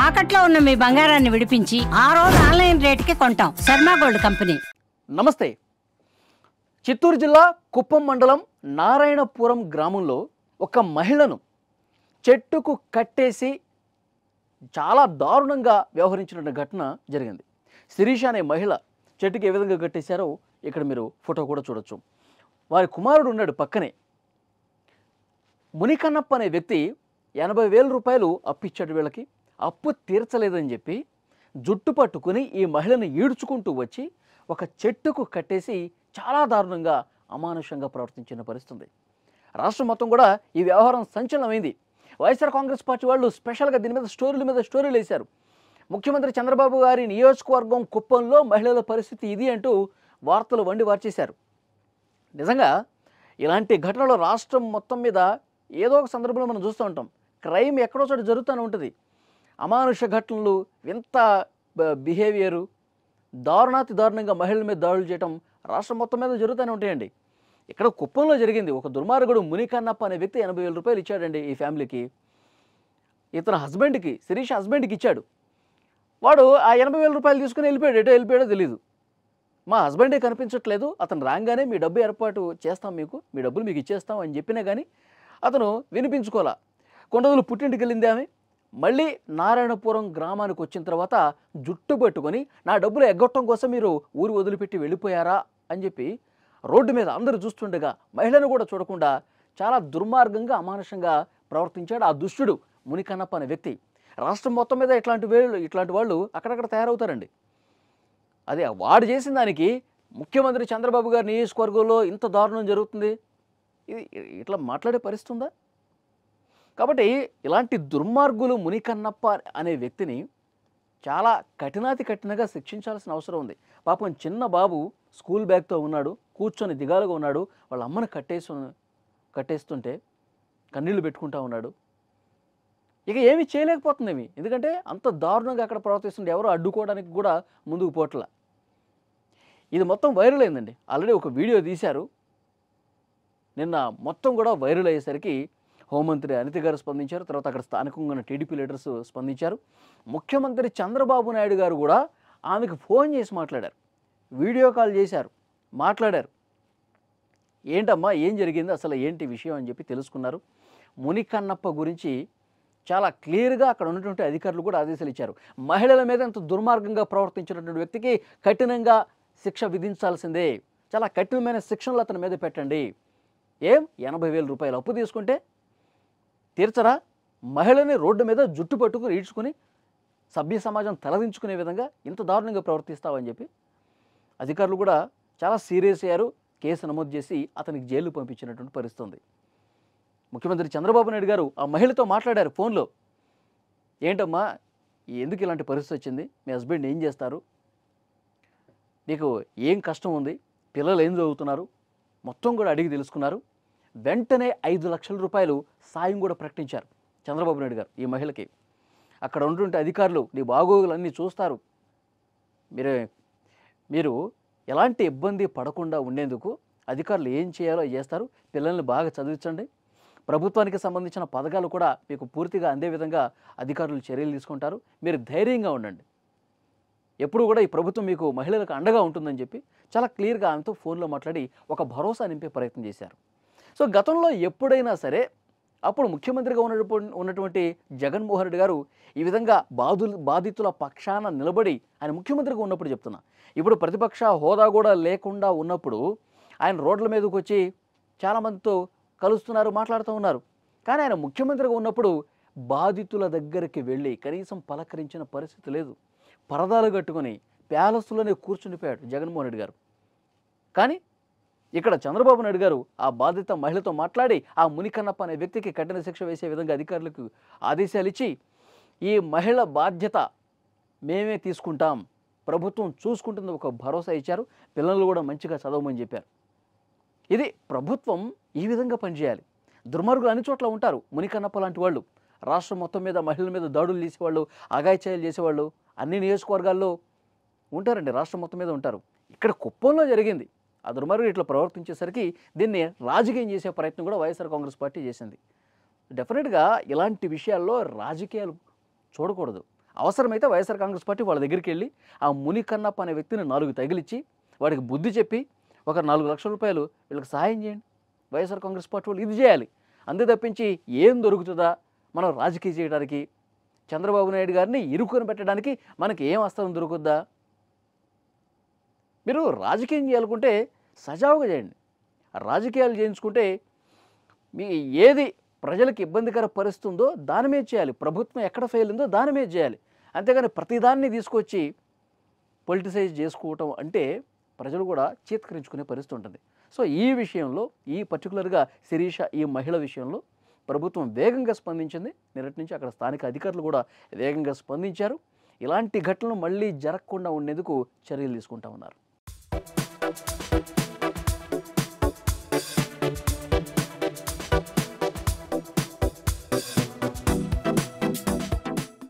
తాకట్లో ఉన్న మీ బంగారాన్ని విడిపించి ఆ రోజు ఆన్లైన్ రేటుకి కొంటాం. Sharma gold company. నమస్తే. చిత్తూరు జిల్లా కుప్పం మండలం నారాయణపురం గ్రామంలో ఒక మహిళను చెట్టుకు కట్టేసి చాలా దారుణంగా వ్యవహరించిన ఘటన జరిగింది. శిరీష అనే మహిళ చెట్టుకి ఏ విధంగా కట్టేశారో ఇక్కడ మీరు ఫోటో కూడా చూడొచ్చు. వారి కుమారుడు ఉన్నాడు పక్కనే. మునికన్నప్ప అనే వ్యక్తి 80,000 రూపాయలు అప్పిచ్చాడు వీళ్ళకి. అప్పు తీర్చలేదని చెప్పి జుట్టు పట్టుకుని ఈ మహిళను ఈడ్చుకుంటూ వచ్చి ఒక చెట్టుకు కట్టేసి చాలా దారుణంగా అమానుషంగా ప్రవర్తించిన పరిస్థితి. రాష్ట్రం మొత్తం కూడా ఈ వ్యవహారం సంచలనమైంది. వైఎస్ఆర్ కాంగ్రెస్ పార్టీ వాళ్ళు స్పెషల్గా దీని మీద స్టోరీలు వేశారు. ముఖ్యమంత్రి చంద్రబాబు గారి నియోజకవర్గం కుప్పంలో మహిళల పరిస్థితి ఇది అంటూ వార్తలు వార్చేశారు. నిజంగా ఇలాంటి ఘటనలు రాష్ట్రం మొత్తం మీద ఏదో ఒక సందర్భంలో మనం చూస్తూ ఉంటాం. క్రైమ్ ఎక్కడో చోట జరుగుతూనే ఉంటుంది. అమానుష ఘటనలు, వింత బిహేవియరు, దారుణాతి దారుణంగా మహిళల మీద దాడులు చేయడం రాష్ట్రం మొత్తం మీద జరుగుతూనే ఉంటాయండి. ఇక్కడ కుప్పంలో జరిగింది. ఒక దుర్మార్గుడు మునికన్నప్ప అనే వ్యక్తి 80,000 రూపాయలు ఇచ్చాడండి ఈ ఫ్యామిలీకి. ఇతను హస్బెండ్కి, శిరీష హస్బెండ్కి ఇచ్చాడు. వాడు ఆ 80,000 రూపాయలు తీసుకుని వెళ్ళిపోయాడో తెలియదు. మా హస్బెండే కనిపించట్లేదు, అతను రాగానే మీ డబ్బు ఏర్పాటు చేస్తాం, మీ డబ్బులు మీకు ఇచ్చేస్తాం అని చెప్పినా కానీ అతను వినిపించుకోలే. కొన్ని రోజులు పుట్టింటికి వెళ్ళింది ఆమె. మళ్ళీ నారాయణపురం గ్రామానికి వచ్చిన తర్వాత జుట్టు పట్టుకొని నా డబ్బులు ఎగ్గొట్టడం కోసం మీరు ఊరు వదిలిపెట్టి వెళ్ళిపోయారా అని చెప్పి రోడ్డు మీద అందరూ చూస్తుండగా మహిళను కూడా చూడకుండా చాలా దుర్మార్గంగా అమానుషంగా ప్రవర్తించాడు ఆ దుష్టుడు మునికన్నప్ప అనే వ్యక్తి. రాష్ట్రం మొత్తం మీద ఇట్లాంటి వాళ్ళు అక్కడక్కడ తయారవుతారండి. అదే వాడు చేసిన దానికి ముఖ్యమంత్రి చంద్రబాబు గారి నియోజకవర్గంలో ఇంత దారుణం జరుగుతుంది. ఇది ఇట్లా మాట్లాడే పరిస్థితి ఉందా? కాబట్టి ఇలాంటి దుర్మార్గులు మునికన్నప్ప అనే వ్యక్తిని చాలా కఠినంగా శిక్షించాల్సిన అవసరం ఉంది. పాపం చిన్న బాబు స్కూల్ బ్యాగ్తో ఉన్నాడు, కూర్చొని దిగాలుగా ఉన్నాడు. వాళ్ళ అమ్మను కట్టేస్తుంటే కన్నీళ్లు పెట్టుకుంటా ఉన్నాడు. ఇక ఏమీ చేయలేకపోతుందేమి, ఎందుకంటే అంత దారుణంగా అక్కడ ప్రవర్తిస్తుంటే ఎవరు అడ్డుకోవడానికి కూడా ముందుకు పోట్ల. ఇది మొత్తం వైరల్ అయిందండి. ఆల్రెడీ ఒక వీడియో తీశారు. నిన్న మొత్తం కూడా వైరల్ అయ్యేసరికి హోంమంత్రి అనిత గారు స్పందించారు. తర్వాత అక్కడ స్థానికంగా ఉన్న టీడీపీ లీడర్స్ స్పందించారు. ముఖ్యమంత్రి చంద్రబాబు నాయుడు గారు కూడా ఆమెకు ఫోన్ చేసి మాట్లాడారు, వీడియో కాల్ చేశారు, మాట్లాడారు. ఏంటమ్మా ఏం జరిగింది, అసలు ఏంటి విషయం అని చెప్పి తెలుసుకున్నారు. మునికన్నప్ప గురించి చాలా క్లియర్గా అక్కడ ఉన్నటువంటి అధికారులు కూడా ఆదేశాలు ఇచ్చారు. మహిళల మీద ఎంత దుర్మార్గంగా ప్రవర్తించినటువంటి వ్యక్తికి కఠినంగా శిక్ష విధించాల్సిందే. చాలా కఠినమైన శిక్షణలు అతని మీద పెట్టండి. 80,000 రూపాయలు అప్పు తీసుకుంటే తీర్చరా? మహిళని రోడ్డు మీద జుట్టు పట్టుకుని ఈడ్చుకుని సభ్య సమాజం తలదించుకునే విధంగా ఇంత దారుణంగా ప్రవర్తిస్తావని చెప్పి అధికారులు కూడా చాలా సీరియస్ అయ్యారు. కేసు నమోదు చేసి అతనికి జైలు పంపించినటువంటి పరిస్థితి ఉంది. ముఖ్యమంత్రి చంద్రబాబు నాయుడు గారు ఆ మహిళతో మాట్లాడారు ఫోన్లో. ఏంటమ్మా ఎందుకు ఇలాంటి పరిస్థితి వచ్చింది, మీ హస్బెండ్ ఏం చేస్తారు, నీకు ఏం కష్టం ఉంది, పిల్లలు ఏం చదువుతున్నారు, మొత్తం కూడా అడిగి తెలుసుకున్నారు. వెంటనే 5 లక్షల రూపాయలు సాయం కూడా ప్రకటించారు చంద్రబాబు నాయుడు గారు ఈ మహిళకి. అక్కడ ఉన్నటువంటి అధికారులు నీ బాగోగులన్నీ చూస్తారు, మీరు ఎలాంటి ఇబ్బంది పడకుండా ఉండేందుకు అధికారులు ఏం చేయాలో చేస్తారు, పిల్లల్ని బాగా చదివించండి, ప్రభుత్వానికి సంబంధించిన పథకాలు కూడా మీకు పూర్తిగా అందే విధంగా అధికారులు చర్యలు తీసుకుంటారు, మీరు ధైర్యంగా ఉండండి, ఎప్పుడు కూడా ఈ ప్రభుత్వం మీకు మహిళలకు అండగా ఉంటుందని చెప్పి చాలా క్లియర్గా ఆమెతో ఫోన్లో మాట్లాడి ఒక భరోసా నింపే ప్రయత్నం చేశారు. సో గతంలో ఎప్పుడైనా సరే అప్పుడు ముఖ్యమంత్రిగా ఉన్నటువంటి జగన్మోహన్ రెడ్డి గారు ఈ విధంగా బాధితుల పక్షాన నిలబడి, ఆయన ముఖ్యమంత్రిగా ఉన్నప్పుడు చెప్తున్నా, ఇప్పుడు ప్రతిపక్ష హోదా కూడా లేకుండా ఉన్నప్పుడు ఆయన రోడ్ల మీదకి వచ్చి చాలామందితో కలుస్తున్నారు, మాట్లాడుతూ ఉన్నారు. కానీ ఆయన ముఖ్యమంత్రిగా ఉన్నప్పుడు బాధితుల దగ్గరికి వెళ్ళి కనీసం పలకరించిన పరిస్థితి లేదు. పరదాలు కట్టుకొని ప్యాలెస్లోనే కూర్చుండిపోయాడు జగన్మోహన్ రెడ్డి గారు. కానీ ఇక్కడ చంద్రబాబు నాయుడు గారు ఆ బాధిత మహిళతో మాట్లాడి ఆ మునికన్నప్ప అనే వ్యక్తికి కఠిన శిక్ష వేసే విధంగా అధికారులకు ఆదేశాలు ఇచ్చి ఈ మహిళ బాధ్యత మేమే తీసుకుంటాం, ప్రభుత్వం చూసుకుంటుంది ఒక భరోసా ఇచ్చారు. పిల్లలు కూడా మంచిగా చదవమని చెప్పారు. ఇది ప్రభుత్వం ఈ విధంగా పనిచేయాలి. దుర్మార్గులు అన్ని చోట్ల ఉంటారు. మునికన్నప్ప లాంటి వాళ్ళు రాష్ట్రం మొత్తం మీద మహిళల మీద దాడులు చేసేవాళ్ళు, అఘాయిత్యాలు చేసేవాళ్ళు అన్ని నియోజకవర్గాల్లో ఉంటారండి, రాష్ట్రం మొత్తం మీద ఉంటారు. ఇక్కడ కుప్పంలో జరిగింది. ఆ దుర్మార్గులు ఇట్లా ప్రవర్తించేసరికి దీన్ని రాజకీయం చేసే ప్రయత్నం కూడా వైఎస్ఆర్ కాంగ్రెస్ పార్టీ చేసింది. డెఫినెట్గా ఇలాంటి విషయాల్లో రాజకీయాలు చూడకూడదు. అవసరమైతే వైఎస్ఆర్ కాంగ్రెస్ పార్టీ వాళ్ళ దగ్గరికి వెళ్ళి ఆ ముని కన్నప్ప అనే వ్యక్తిని 4 తగిలిచ్చి వాడికి బుద్ధి చెప్పి ఒక 4 లక్షల రూపాయలు వీళ్ళకి సహాయం చేయండి. వైఎస్ఆర్ కాంగ్రెస్ పార్టీ వాళ్ళు ఇది చేయాలి. అంతే తప్పించి ఏం దొరుకుతుందా మనం రాజకీయం చేయడానికి, చంద్రబాబు నాయుడు గారిని ఇరుకొని పెట్టడానికి మనకి ఏం అస్త్రం దొరుకుద్దా? మీరు రాజకీయం చేయాలనుకుంటే సజావుగా చేయండి. రాజకీయాలు చేయించుకుంటే మీ ఏది ప్రజలకు ఇబ్బందికర పరిస్థితి ఉందో దాని మీద చేయాలి. ప్రభుత్వం ఎక్కడ ఫెయిల్ ఉందో దాని మీద చేయాలి. అంతేగాని ప్రతిదాన్ని తీసుకొచ్చి పొలిటిసైజ్ చేసుకోవటం అంటే ప్రజలు కూడా చీత్కరించుకునే పరిస్థితి ఉంటుంది. సో ఈ విషయంలో ఈ పర్టికులర్గా శిరీష ఈ మహిళ విషయంలో ప్రభుత్వం వేగంగా స్పందించింది. నిన్నటి నుంచి అక్కడ స్థానిక అధికారులు కూడా వేగంగా స్పందించారు. ఇలాంటి ఘటనలు మళ్ళీ జరగకుండా ఉండేందుకు చర్యలు తీసుకుంటా ఉన్నారు.